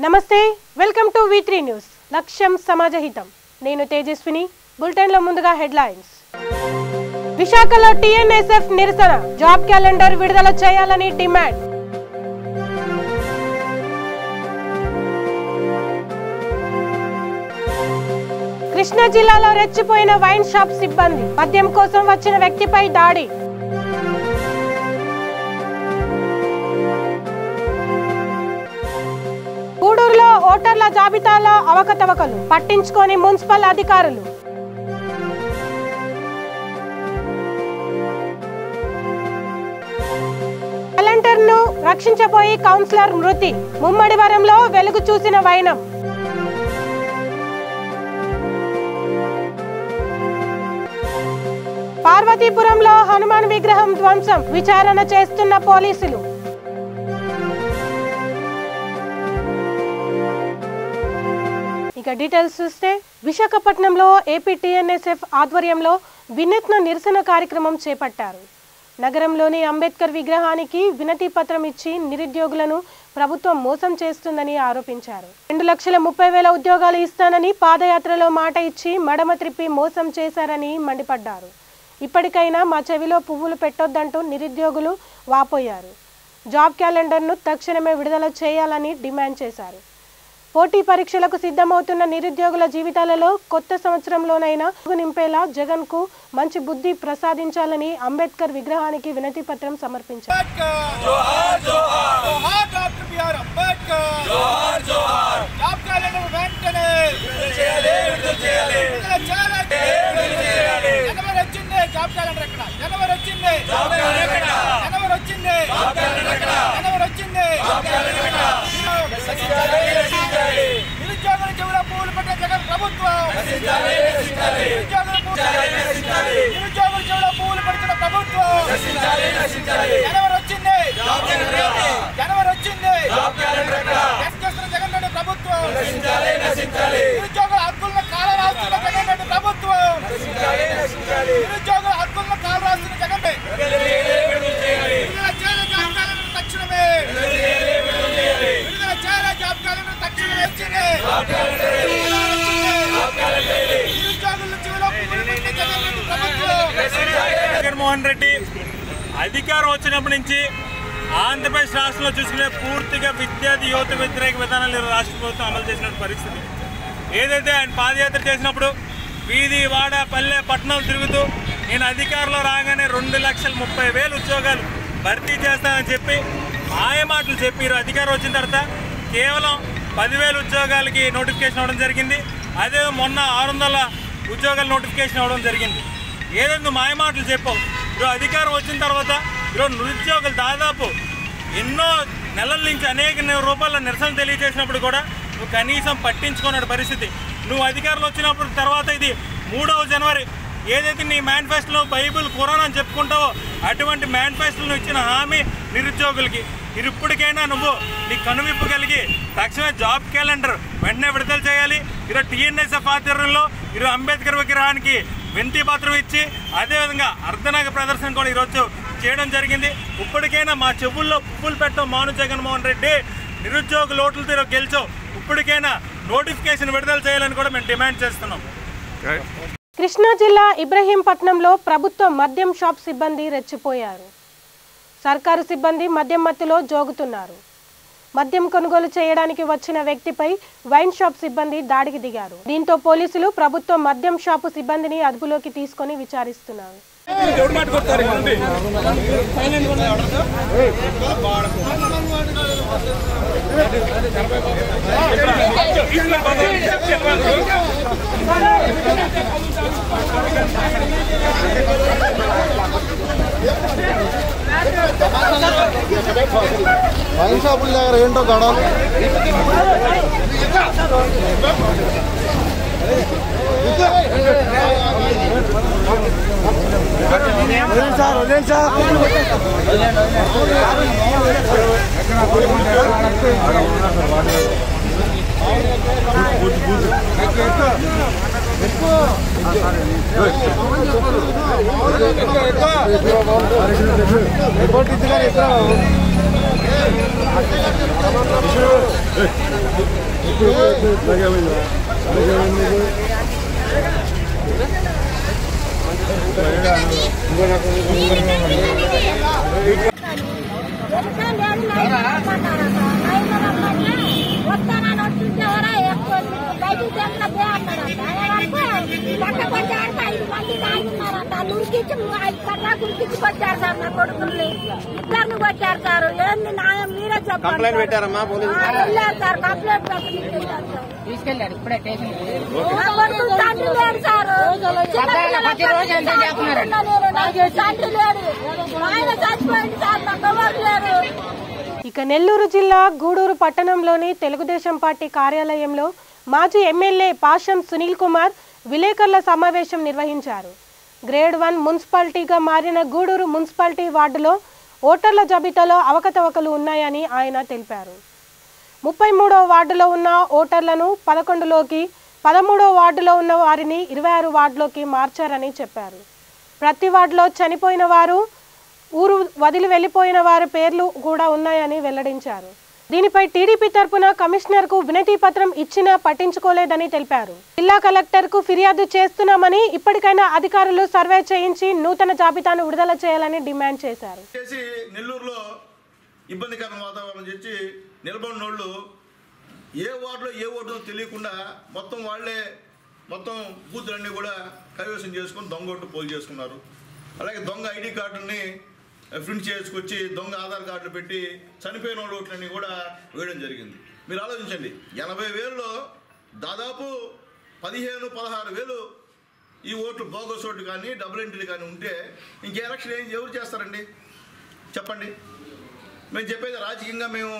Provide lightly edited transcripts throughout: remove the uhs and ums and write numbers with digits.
నమస్తే welcome to V3 news లక్ష్యం సమాజహితం నేను తేజస్విని బులెటిన్ లో ముందుగా హెడ్లైన్స్ విశాఖలో టీఎన్ఎస్ఎఫ్ నిరసన జాబ్ క్యాలెండర్ విడుదల చేయాలని డిమాండ్ కృష్ణా జిల్లాలో రెచ్చిపోయిన వైన్ షాప్ సిబ్బంది మద్యం కోసం వచ్చిన వ్యక్తిపై దాడి గూడూరులో ఓటర్ల జాబితాలో అవకతవకలు పట్టించుకొని మున్సిపల్ అధికారులు క్యాలెండర్ ను రక్షించబోయి కౌన్సిలర్ మృతి ముమ్మడివరంలో వెలుగు చూసిన వైనం పార్వతీపురంలో హనుమాన్ విగ్రహం ధ్వంసం విచారణ చేస్తున్న పోలీసులు ఇక డీటెయిల్స్ చూస్తే విశాఖపట్నంలో ఏపీ టీఎన్ఎస్ఎఫ్ ఆధ్వర్యంలో వినూత్న నిరసన కార్యక్రమం చేపట్టారు. నగరంలోని అంబేద్కర్ విగ్రహానికి వినతి పత్రం ఇచ్చి నిరుద్యోగులను ప్రభుత్వం మోసం చేస్తుందని ఆరోపించారు. 2,30,000 ఉద్యోగాలు ఇస్తానని పాదయాత్రలో మాట ఇచ్చి మడమ త్రిప్పి మోసం చేశారని మండిపడ్డారు. ఇప్పటికైనా మా చెవిలో పువ్వులు పెట్టొద్దంటూ నిరుద్యోగులు వాపోయారు. జాబ్ క్యాలెండర్ను తక్షణమే విడుదల చేయాలని డిమాండ్ చేశారు. పోటీ పరీక్షలకు సిద్ధమవుతున్న నిరుద్యోగుల జీవితాలలో కొత్త సంవత్సరంలోనైనా నింపేలా జగన్ కు మంచి బుద్ధి ప్రసాదించాలని అంబేద్కర్ విగ్రహానికి వినతి పత్రం సమర్పించారు. జగన్మోహన్ రెడ్డి అధికారం వచ్చినప్పటి నుంచి ఆంధ్రప్రదేశ్ రాష్ట్రంలో చూసుకునే పూర్తిగా విద్యార్థి యువత వ్యతిరేక విధానాలు రాష్ట్ర ప్రభుత్వం అమలు చేసిన పరిస్థితి. ఏదైతే ఆయన పాదయాత్ర చేసినప్పుడు వీధి వాడ పల్లె పట్టణాలు తిరుగుతూ నేను అధికారంలో రాగానే 2,30,000 ఉద్యోగాలు భర్తీ చేస్తానని చెప్పి మాయమాటలు చెప్పి అధికారం వచ్చిన తర్వాత కేవలం 10,000 ఉద్యోగాలకి నోటిఫికేషన్ అవ్వడం జరిగింది. అదే మొన్న 600 ఉద్యోగాల నోటిఫికేషన్ అవ్వడం జరిగింది. ఏదైనా మాయమాటలు చెప్పావు ఈరోజు అధికారం వచ్చిన తర్వాత ఈరోజు నిరుద్యోగులు దాదాపు ఎన్నో నెలల నుంచి అనేక రూపాయల నిరసన తెలియజేసినప్పుడు కూడా నువ్వు కనీసం పట్టించుకున్న పరిస్థితి. నువ్వు అధికారంలో వచ్చినప్పుడు తర్వాత ఇది 3వ జనవరి ఏదైతే నీ మేనిఫెస్టోలో బైబిల్ ఖురాన్ అని చెప్పుకుంటావో అటువంటి మేనిఫెస్టోలో ఇచ్చిన హామీ నిరుద్యోగులకి ఇప్పటికైనా నువ్వు నీ కనువిప్పు కలిగి తక్షణమే జాబ్ క్యాలెండర్ వెంటనే విడుదల చేయాలి. ఈరోజు టీఎన్ఎస్ఎఫ్ ఆధ్వర్యంలో ఈరోజు అంబేద్కర్ విగ్రహానికి వినతి పత్రం ఇచ్చి అదేవిధంగా అర్ధనగ ప్రదర్శన కూడా ఈరోజు చేయడం జరిగింది. ఇప్పటికైనా మా చెవుల్లో పువ్వులు పెట్టడం మాను జగన్మోహన్ రెడ్డి నిరుద్యోగ లోటులతో ఈరోజు గెలిచావు. ఇప్పటికైనా నోటిఫికేషన్ విడుదల చేయాలని కూడా మేము డిమాండ్ చేస్తున్నాం. కృష్ణా జిల్లా ఇబ్రహీంపట్నంలో ప్రభుత్వ మద్యం షాప్ సిబ్బంది రెచ్చిపోయారు. సర్కారు సిబ్బంది మద్యం మత్తులో జోగుతున్నారు. మద్యం కొనుగోలు చేయడానికి వచ్చిన వ్యక్తిపై వైన్ షాప్ సిబ్బంది దాడికి దిగారు. దీంతో పోలీసులు ప్రభుత్వ మద్యం షాపు సిబ్బందిని అదుపులోకి తీసుకొని విచారిస్తున్నారు. వైన్ షాపుల దగ్గర ఏంటో గొడవలు. రిపోర్ట్ ఇద్దరు కంప్లైంట్ పెట్టారమ్మా తీసుకెళ్ళారు ఇప్పుడే స్టేషన్ ఇక నెల్లూరు జిల్లా గూడూరు పట్టణంలోని తెలుగుదేశం పార్టీ కార్యాలయంలో మాజీ ఎమ్మెల్యే పాషం సునీల్ కుమార్ విలేకరుల సమావేశం నిర్వహించారు. గ్రేడ్ 1 మున్సిపాలిటీగా మారిన గూడూరు మున్సిపాలిటీ వార్డులో ఓటర్ల జాబితాలో అవకతవకలు ఉన్నాయని ఆయన తెలిపారు. 33వ వార్డులో ఉన్న ఓటర్లను 11లోకి, 13వ వార్డులో ఉన్న వారిని 26 వార్డులోకి మార్చారని చెప్పారు. ప్రతి వార్డులో చనిపోయిన వారు, ఊరు వదిలి వెళ్లిపోయిన వారి పేర్లు కూడా ఉన్నాయని వెల్లడించారు. దీనిపై టీడీపీ తరపున కమిషనర్ కు వినతి పత్రం ఇచ్చినా పట్టించుకోలేదని తెలిపారు. జిల్లా కలెక్టర్ కు ఫిర్యాదు చేస్తున్నామని, ఇప్పటికైనా అధికారులు సర్వే చేయించి నూతన జాబితాను విడుదల చేయాలని డిమాండ్ చేశారు. నెల్లూరులో ఇబ్బందికరమైన వాతావరణం చేసి నిలబడినోళ్ళు ఏ వార్డులో ఏ ఓటులో తెలియకుండా మొత్తం వాళ్లే బూతులన్నీ కూడా కైవసం చేసుకుని దొంగ ఓటు పోల్ చేసుకున్నారు. అలాగే దొంగ ఐడి కార్డుని ప్రింట్ చేసుకొచ్చి దొంగ ఆధార్ కార్డులు పెట్టి చనిపోయిన వాళ్ళ ఓట్లన్నీ కూడా వేయడం జరిగింది. మీరు ఆలోచించండి, 80,000లో దాదాపు 15-16,000 ఈ ఓట్లు బోగస్ ఓట్లు కానీ డబుల్ ఎంట్రీ కానీ ఉంటే ఇంకే ఎలక్షన్ ఎవరు చేస్తారండి చెప్పండి. మేము చెప్పేది రాజకీయంగా మేము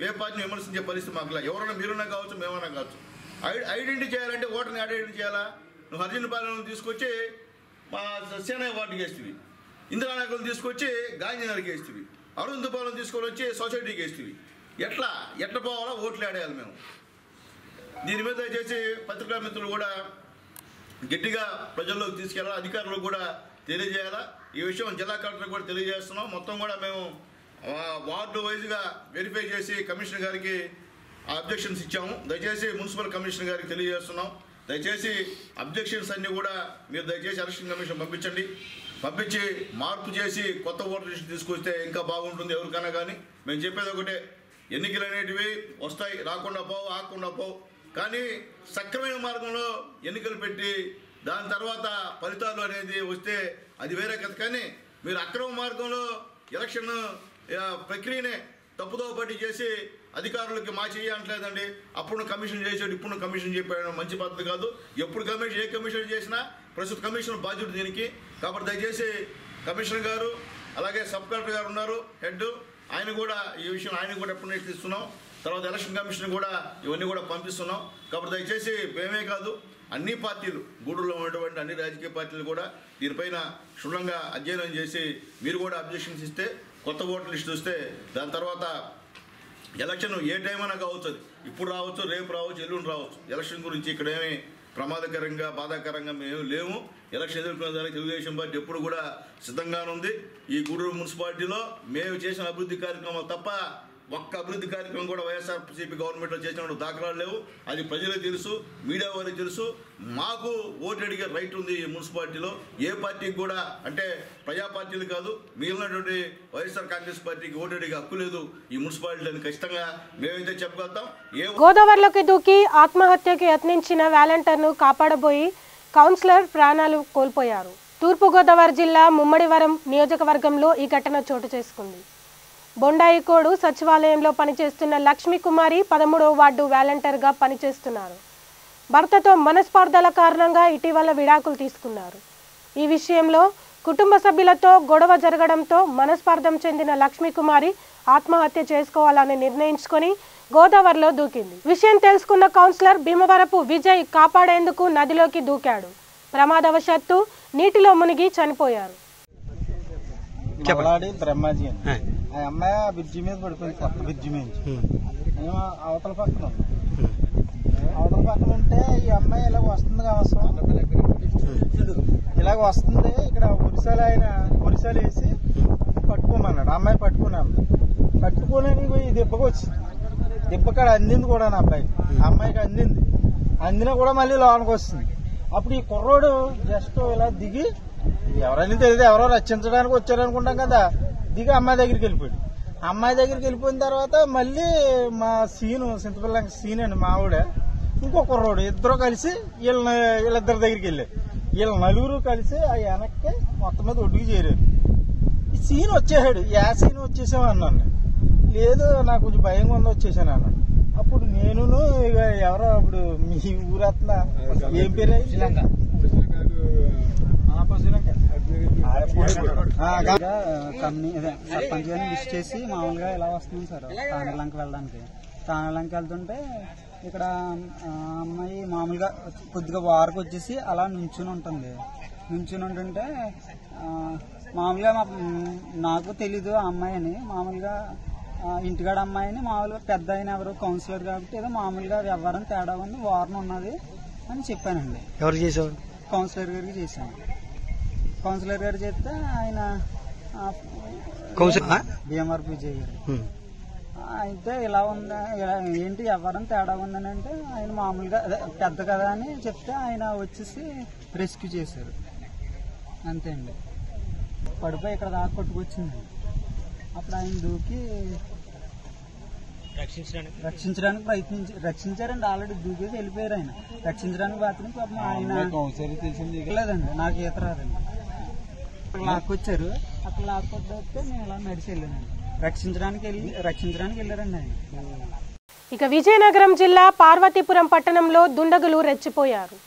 ఏ పార్టీని విమర్శించే పరిస్థితి మాకు లేదు. ఎవరైనా మీరున్నా కావచ్చు, మేమన్నా కావచ్చు. ఐడెంటిటీ చేయాలంటే ఓటర్ని ఐడెంటిటీ చేయాలా? నువ్వు హరిజనపాలెం తీసుకొచ్చి మా సేనా వార్డుకి వేస్తుంది, ఇందిరానగర్ని తీసుకొచ్చి గాంధీనగర్కి వేస్తుంది, అరుంధపాలెం తీసుకొని వచ్చి సొసైటీకి వేస్తుంది. ఎట్లా పోవాలా? ఓట్లు ఆడేయాలి మేము. దీని మీద దయచేసి పత్రికా మిత్రులు కూడా గట్టిగా ప్రజల్లోకి తీసుకెళ్ళాలి, అధికారులకు కూడా తెలియజేయాలా. ఈ విషయం జిల్లా కలెక్టర్ కూడా తెలియజేస్తున్నాం. మొత్తం కూడా మేము వార్డు వైజ్గా వెరిఫై చేసి కమిషనర్ గారికి అబ్జెక్షన్స్ ఇచ్చాము. దయచేసి మున్సిపల్ కమిషనర్ గారికి తెలియజేస్తున్నాం. దయచేసి అబ్జెక్షన్స్ అన్నీ కూడా మీరు దయచేసి ఎలక్షన్ కమిషన్ పంపించి మార్పు చేసి కొత్త ఓటర్ లిస్ట్ తీసుకొస్తే ఇంకా బాగుంటుంది ఎవరికైనా. కానీ మేము చెప్పేది ఒకటే, ఎన్నికలు అనేటివి వస్తాయి, రాకుండా పోవు, ఆకుండా పోవు. కానీ సక్రమైన మార్గంలో ఎన్నికలు పెట్టి దాని తర్వాత ఫలితాలు అనేది వస్తే అది వేరే కథ. కానీ మీరు అక్రమ మార్గంలో ఎలక్షన్ ప్రక్రియనే తప్పుదో పట్టి చేసి అధికారులకి మా చేయట్లేదండి. అప్పుడు కమిషన్ చేసాడు, ఇప్పుడు కమిషన్ చెప్పాడు, మంచి పద్ధతి కాదు. ఎప్పుడు ఏ కమిషన్ చేసినా ప్రస్తుత కమిషన్ బాధ్యత దీనికి. కాబట్టి దయచేసి కమిషనర్ గారు అలాగే సబ్ కలెక్టర్ గారు ఉన్నారు హెడ్, ఆయన కూడా ఈ విషయం ఆయన కూడా ఎప్పుడు ఇస్తున్నాం. తర్వాత ఎలక్షన్ కమిషన్ కూడా ఇవన్నీ కూడా పంపిస్తున్నాం. కాబట్టి దయచేసి మేమే కాదు అన్ని పార్టీలు, గూడూరులో ఉన్నటువంటి అన్ని రాజకీయ పార్టీలు కూడా దీనిపైన క్షుణ్ణంగా అధ్యయనం చేసి మీరు కూడా అబ్జెక్షన్స్ ఇస్తే కొత్త ఓటర్ లిస్ట్ వస్తే దాని తర్వాత ఎలక్షన్ ఏ టైం అయినా కావచ్చు, ఇప్పుడు రావచ్చు, రేపు రావచ్చు, ఎల్లుండి రావచ్చు. ఎలక్షన్ గురించి ఇక్కడ ఏమి ప్రమాదకరంగా బాధాకరంగా మేము లేము. ఎలక్షన్ ఎదుర్కొనే దానికి తెలుగుదేశం పార్టీ ఎప్పుడు కూడా సిద్ధంగానే ఉంది. ఈ గూడూరు మున్సిపాలిటీలో మేము చేసిన అభివృద్ధి కార్యక్రమాలు తప్ప ఒక్క అభివృద్ధి కార్యక్రమం కూడా వైఎస్ఆర్సీపీ గవర్నమెంట్లో చేసిన దాఖలాలు లేవు. అది ప్రజలకు తెలుసు, మీడియా వారికి తెలుసు. మాకు ఓటు అడిగే రైట్ ఉంది ఈ మున్సిపాలిటీలో. ఏ పార్టీకి కూడా, అంటే ప్రజా పార్టీలు కాదు, మిగిలినటువంటి వైఎస్ఆర్ కాంగ్రెస్ పార్టీకి ఓటు అడిగే హక్కు లేదు ఈ మున్సిపాలిటీని ఖచ్చితంగా మేమైతే చెప్పగలుగుతాం. గోదావరిలోకి దూకి ఆత్మహత్యకి యత్నించిన వాలంటీర్ను కాపాడబోయి కౌన్సిలర్ ప్రాణాలు కోల్పోయారు. తూర్పుగోదావరి జిల్లా ముమ్మడివరం నియోజకవర్గంలో ఈ ఘటన చోటు చేసుకుంది. బొండాయికోడు సచివాలయంలో పనిచేస్తున్న లక్ష్మీ కుమారి 13వ వార్డు వాలంటీర్గా పనిచేస్తున్నారు. భర్తతో మనస్పర్ధల కారణంగా ఇటీవల విడాకులు తీసుకున్నారు. ఈ విషయంలో కుటుంబ సభ్యులతో గొడవ జరగడంతో మనస్పర్ధం చెందిన లక్ష్మీ కుమారి ఆత్మహత్య చేసుకోవాలని నిర్ణయించుకొని గోదావరిలో దూకింది. విషయం తెలుసుకున్న కౌన్సిలర్ భీమవరపు విజయ్ కాపాడేందుకు నదిలోకి దూకాడు. ప్రమాదవశాత్తు నీటిలో మునిగి చనిపోయారు. బ్రహ్మాజీ ఆ అమ్మాయి బ్రిడ్జి మీద పడిపోయింది, కొత్త బ్రిడ్జి మీద. మేము అవతల పక్కన ఉంటే ఈ అమ్మాయి ఇలాగ వస్తుంది, ఇలాగ వస్తుంది. ఇక్కడ ఒరిసాలు వేసి పట్టుకోమన్నాడు. అమ్మాయి పట్టుకున్నాను, పట్టుకోలేని ఈ దెబ్బకు వచ్చింది. దిబ్బకాడ అందింది కూడా నా అమ్మాయికి అందినా కూడా మళ్ళీ లోనికి వస్తుంది. అప్పుడు ఈ కుర్రోడు జస్ట్ ఇలా దిగి ఎవరైనా తెలియదు ఎవరో రక్షించడానికి వచ్చారనుకుంటాం కదా, దిగి అమ్మాయి దగ్గరికి వెళ్ళిపోయాడు. అమ్మాయి దగ్గరికి వెళ్ళిపోయిన తర్వాత మళ్ళీ మా చింతపల్లి సీన్ అండి మా ఆవిడ ఇంకో కుర్రోడు ఇద్దరు కలిసి వీళ్ళిద్దరి దగ్గరికి వెళ్ళారు. వీళ్ళ నలుగురు కలిసి ఆ వెనక్కి మొత్తం మీద ఒడ్డుకి చేరారు. ఈ సీన్ వచ్చేసాడు, ఏ సీన్ వచ్చేసావు అన్నాను. లేదు నాకు కొంచెం భయంగా ఉందో వచ్చేసాను అన్నాడు. అప్పుడు నేను ఇక ఎవరో అప్పుడు మీ ఊరత్న ఏం పేరు సర్పంచ్ గారిని విష్ చేసి మామూలుగా ఎలా వస్తున్నాం సార్ తానలంక వెళ్ళడానికి. తానలంక వెళ్తుంటే ఇక్కడ అమ్మాయి మామూలుగా కొద్దిగా వారకు వచ్చేసి అలా నుంచుని ఉంటుంది. నుంచుని ఉంటుంటే మామూలుగా నాకు తెలీదు ఆ అమ్మాయి అని. మామూలుగా ఇంటికాడ అమ్మాయిని మామూలుగా పెద్ద ఆయన ఎవరు కౌన్సిలర్ కాబట్టి ఏదో మామూలుగా వ్యవహారం తేడా ఉంది, వార్న్ ఉన్నది అని చెప్పానండి. ఎవరు చేసావు? కౌన్సిలర్ గారికి చేశాను. కౌన్సిలర్ గారు చెప్తే ఆయన బిఎంఆర్ విజయ్ గారు అయితే ఇలా ఉందా ఏంటి వ్యవహారం తేడా ఉందని అంటే ఆయన మామూలుగా పెద్ద కదా అని చెప్తే ఆయన వచ్చేసి రెస్క్యూ చేశారు. అంతే అండి. పడిపోయి ఇక్కడ దాకా కొట్టుకొచ్చింది. అప్పుడు ఆయన దూకి రక్షించడానికి రక్షించారండి. ఆల్రెడీ దూకేసి వెళ్ళిపోయారు. ఆయన రక్షించడానికి మాత్రం పాపం ఆయన లేదండి, నాకు ఈత రాదండి. అక్కడ లాక్కొచ్చారు. అక్కడ లాక్కొస్తే నేను ఇలా నడిచి వెళ్ళానండి. రక్షించడానికి వెళ్ళారండి ఆయన. ఇక విజయనగరం జిల్లా పార్వతీపురం పట్టణంలో దుండగులు రెచ్చిపోయారు.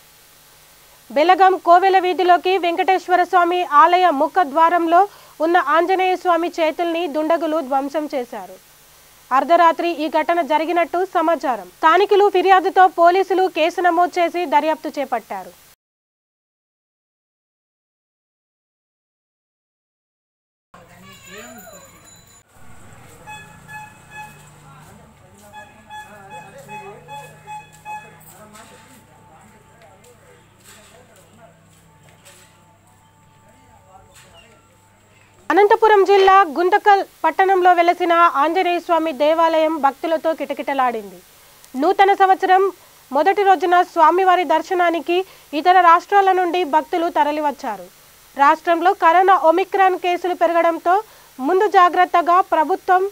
బెలగం కోవెల వీధిలోకి వెంకటేశ్వర స్వామి ఆలయ ముఖ ద్వారంలో ఉన్న ఆంజనేయ స్వామి చేతుల్ని దుండగులు ధ్వంసం చేశారు. అర్ధరాత్రి ఈ ఘటన జరిగినట్టు సమాచారం. స్థానికులు ఫిర్యాదుతో పోలీసులు కేసు నమోదు చేసి దర్యాప్తు చేపట్టారు. అనంతపురం జిల్లా గుంతకల్ పట్టణంలో వెలసిన ఆంజనేయ స్వామి దేవాలయం భక్తులతో కిటకిటలాడింది. నూతన సంవత్సరం మొదటి రోజున స్వామివారి దర్శనానికి ఇతర రాష్ట్రాల నుండి భక్తులు తరలివచ్చారు. రాష్ట్రంలో కరోనా ఒమిక్రాన్ కేసులు పెరగడంతో ముందు జాగ్రత్తగా ప్రభుత్వం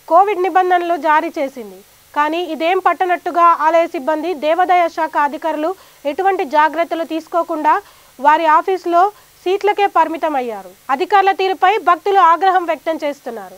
కోవిడ్ నిబంధనలు జారీ చేసింది. కానీ ఇదేం పట్టనట్టుగా ఆలయ సిబ్బంది, దేవాదాయ శాఖ అధికారులు ఎటువంటి జాగ్రత్తలు తీసుకోకుండా వారి ఆఫీసులో సీట్లకే పరిమితమయ్యారు. అధికారుల తీరుపై భక్తులు ఆగ్రహం వ్యక్తం చేస్తున్నారు.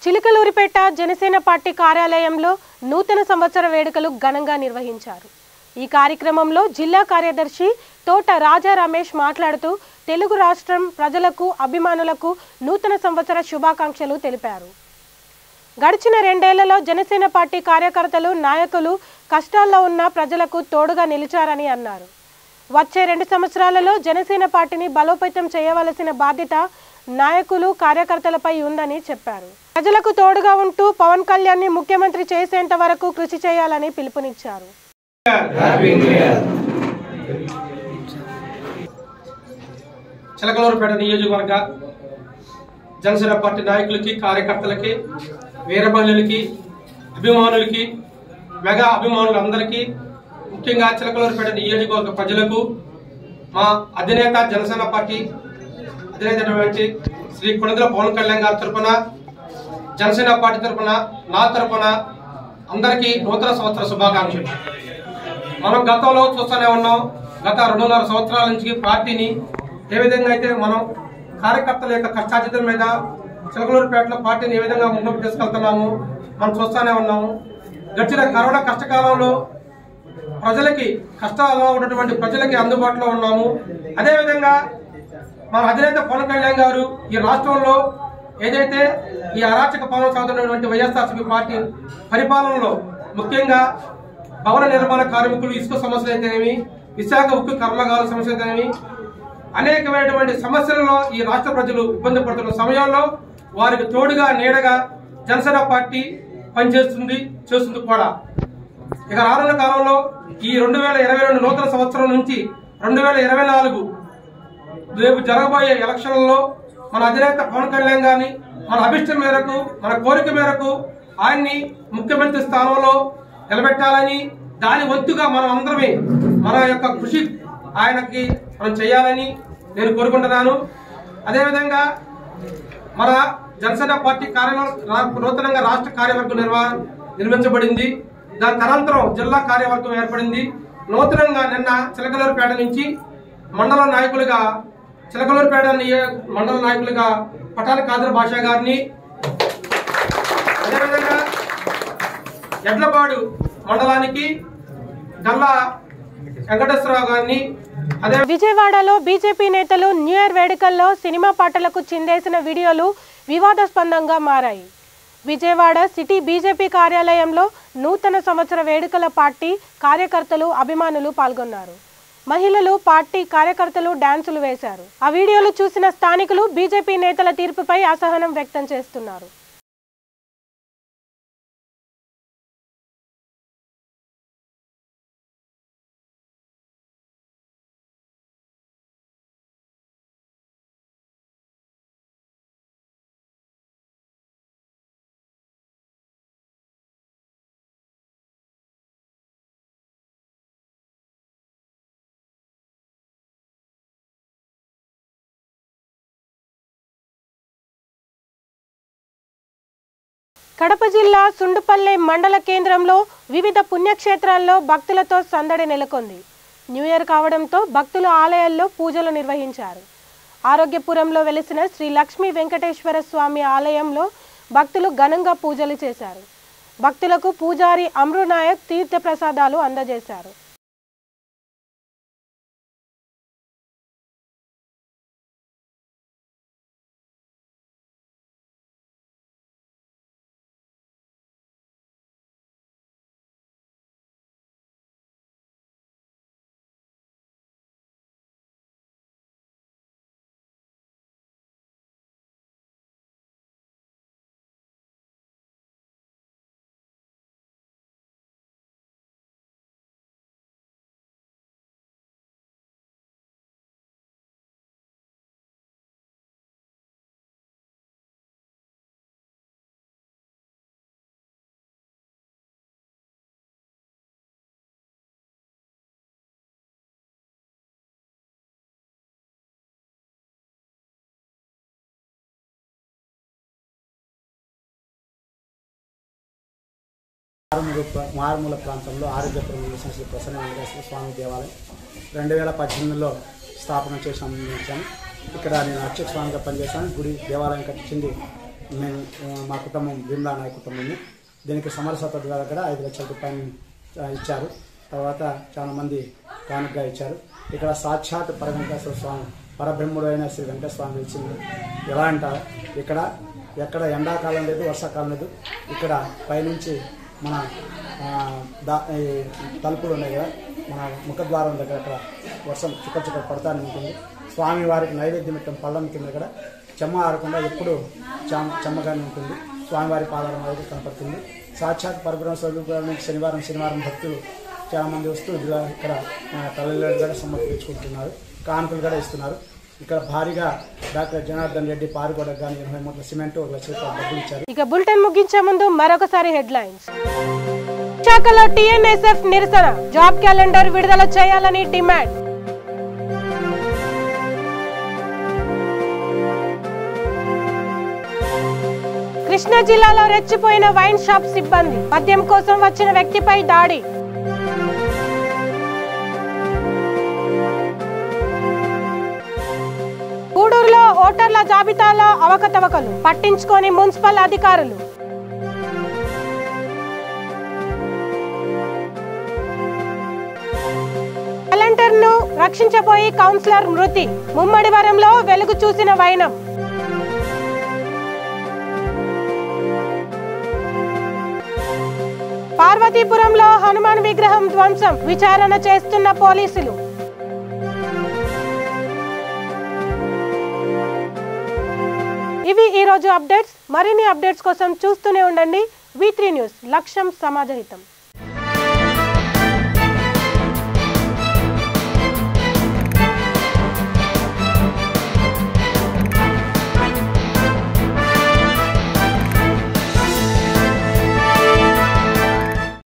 చిలకలూరిపేట జనసేన పార్టీ కార్యాలయంలో నూతన సంవత్సర వేడుకలు ఘనంగా నిర్వహించారు. ఈ కార్యక్రమంలో జిల్లా కార్యదర్శి తోట రాజా రమేష్ మాట్లాడుతూ తెలుగు రాష్ట్రం ప్రజలకు, అభిమానులకు నూతన సంవత్సర శుభాకాంక్షలు తెలిపారు. గడిచిన 2 ఏళ్లలో జనసేన పార్టీ కార్యకర్తలు, నాయకులు కష్టాల్లో ఉన్న ప్రజలకు తోడుగా నిలిచారని అన్నారు. వచ్చే 2 సంవత్సరాలలో జనసేన పార్టీని బలోపేతం చేయవలసిన బాధ్యత నాయకులు, కార్యకర్తలపై ఉందని చెప్పారు. ప్రజలకు తోడుగా ఉంటూ పవన్ కళ్యాణ్ని ముఖ్యమంత్రి చేసేంత వరకు కృషి చేయాలని పిలుపునిచ్చారు. చిలకలూరుపేట నియోజకవర్గ జనసేన పార్టీ నాయకులకి, కార్యకర్తలకి, వీరమహిళలకి, అభిమానులకి, మెగా అభిమానులందరికీ, ముఖ్యంగా చిలకలూరుపేట నియోజకవర్గ ప్రజలకు మా అధినేత జనసేన పార్టీ అధినేత శ్రీ కొణిదెల పవన్ కళ్యాణ్ గారి తరఫున, జనసేన పార్టీ తరఫున, నా తరఫున అందరికీ నూతన సంవత్సర శుభాకాంక్షలు. మనం గతంలో చూస్తూనే ఉన్నాం. గత 2.5 సంవత్సరాల నుంచి పార్టీని ఏ విధంగా అయితే మనం కార్యకర్తల యొక్క కష్టార్జితం మీద చిలకలూరుపేటలో పార్టీని ఏ విధంగా ముందుకు తీసుకెళ్తున్నాము మనం చూస్తూనే ఉన్నాము. గడిచిన కరోనా కష్టకాలంలో ప్రజలకి, కష్టాల్లో ఉన్నటువంటి ప్రజలకి అందుబాటులో ఉన్నాము. అదేవిధంగా మన అధినేత పవన్ కళ్యాణ్ గారు ఈ రాష్ట్రంలో ఏదైతే ఈ అరాచక పాలన సాగుతున్నటువంటి వైఎస్ఆర్సీపీ పార్టీ పరిపాలనలో ముఖ్యంగా భవన నిర్మాణ కార్మికులు ఇసుక సమస్యలు అయితేనేమి, విశాఖ ఉక్కు కర్మాగార సమస్యలు అయితేనేమి, అనేకమైనటువంటి సమస్యలలో ఈ రాష్ట్ర ప్రజలు ఇబ్బంది పడుతున్న సమయంలో వారికి తోడుగా, నీడగా జనసేన పార్టీ పనిచేస్తుంది, చేస్తుంది కూడా. ఇక రానున్న కాలంలో ఈ 2022 నూతన సంవత్సరం నుంచి 2024 రేపు జరగబోయే ఎలక్షన్లలో మన అధినేత పవన్ కళ్యాణ్ గారిని మన అభిష్టం మేరకు, మన కోరిక మేరకు ఆయన్ని ముఖ్యమంత్రి స్థానంలో నిలబెట్టాలని, దాని వంతుగా మనం అందరమే మన యొక్క కృషి ఆయనకి మనం చేయాలని నేను కోరుకుంటున్నాను. అదేవిధంగా మన జనసేన పార్టీ నూతనంగా రాష్ట్ర కార్యవర్గం నిర్మించబడింది. దాని తనంతరం జిల్లా కార్యవర్గం ఏర్పడింది. నూతనంగా నిన్న చిలకలూరుపేట నుంచి మండల నాయకులుగా పటాల కాదర్ భాషా గారిని, అదేవిధంగా ఎడ్లపాడు మండలానికి గల్లా వెంకటేశ్వరరావు గారిని. విజయవాడలో బీజేపీ నేతలు న్యూ ఇయర్ వేడుకల్లో సినిమా పాటలకు చిందేసిన వీడియోలు వివాదాస్పదంగా మారాయి. విజయవాడ సిటీ బీజేపీ కార్యాలయంలో నూతన సంవత్సర వేడుకల పార్టీ కార్యకర్తలు, అభిమానులు పాల్గొన్నారు. మహిళలు, పార్టీ కార్యకర్తలు డాన్సులు వేశారు. ఆ వీడియోలు చూసిన స్థానికులు బీజేపీ నేతల తీర్పుపై అసహనం వ్యక్తం చేస్తున్నారు. కడప జిల్లా సుండుపల్లె మండల కేంద్రంలో వివిధ పుణ్యక్షేత్రాల్లో భక్తులతో సందడి నెలకొంది. న్యూ ఇయర్ కావడంతో భక్తులు ఆలయాల్లో పూజలు నిర్వహించారు. ఆరోగ్యపురంలో వెలిసిన శ్రీ లక్ష్మీ వెంకటేశ్వర స్వామి ఆలయంలో భక్తులు ఘనంగా పూజలు చేశారు. భక్తులకు పూజారి అమృనాయక్ తీర్థ ప్రసాదాలు అందజేశారు. మారుమూల ప్రాంతంలో ఆరోగ్యపురంలో శ్రీ ప్రసన్న వెంకటేశ్వర స్వామి దేవాలయం 2018లో స్థాపన చేసి అందించాను. ఇక్కడ నేను అర్చక స్వామిగా పనిచేశాను. గుడి దేవాలయం కట్టించింది నేను, మా కుటుంబం భీమ్లా నాయక కుటుంబం. దీనికి సమరసత దగ్గర 5 లక్షల రూపాయలు ఇచ్చారు. తర్వాత చాలామంది కానుకగా ఇచ్చారు. ఇక్కడ సాక్షాత్ వెంకటేశ్వర స్వామి పరబ్రహ్ముడు అయిన శ్రీ వెంకటేశ్వర స్వామి ఇచ్చింది. ఎలా అంటారు, ఇక్కడ ఎక్కడ ఎండాకాలం లేదు, వర్షాకాలం లేదు. ఇక్కడ పైనుంచి మన తలుపులు ఉన్నాయి కదా, మన ముఖద్వారం దగ్గర అక్కడ వర్షం చుక్క పడతానే ఉంటుంది. స్వామివారికి నైవేద్యం పెట్టడం పళ్ళం కింద కూడా చెమ్మ ఆరకుండా ఎప్పుడు చెమ్మగానే ఉంటుంది. స్వామివారి పాదాల అనేది కనపడుతుంది. సాక్షాత్ పరబ్రహ్మ స్వరూపానికి శనివారం భక్తులు చాలామంది వస్తూ ఇక్కడ తల్లిదండ్రులు కూడా సమర్పించుకుంటున్నారు. కానుకలు కూడా ఇస్తున్నారు. ఇక్కడ భారీగా డాక్టర్ జనార్దన్ రెడ్డి పారుగొడకు కానీ 20 మూటల సిమెంట్ 1 లక్ష రూపాయలు డబ్బులు ఇచ్చారు. ఇక బులెటిన్ ముగించే ముందు మరొకసారి హెడ్లైన్స్. విశాఖలో టీఎన్ఎస్ఎఫ్ నిరసన, జాబ్ క్యాలెండర్ విడుదల చేయాలని డిమాండ్. కృష్ణా జిల్లాలో రెచ్చిపోయిన వైన్ షాప్ సిబ్బంది, మద్యం కోసం వచ్చిన వ్యక్తిపై దాడి. గూడూరులో ఓటర్ల జాబితాలో అవకతవకలు, పట్టించుకోని మున్సిపల్ అధికారులు. వాలంటీర్ను రక్షించబోయి కౌన్సిలర్ మృతి, ముమ్మడివరంలో వెలుగు చూసిన వైనం. పార్వతీపురంలో హనుమాన్ విగ్రహం ధ్వంసం, విచారణ చేస్తున్న పోలీసులు. ఇవి ఈ రోజు అప్డేట్స్. మరిన్ని అప్డేట్స్ కోసం చూస్తూనే ఉండండి V3 న్యూస్, లక్ష్యం సమాజహితం.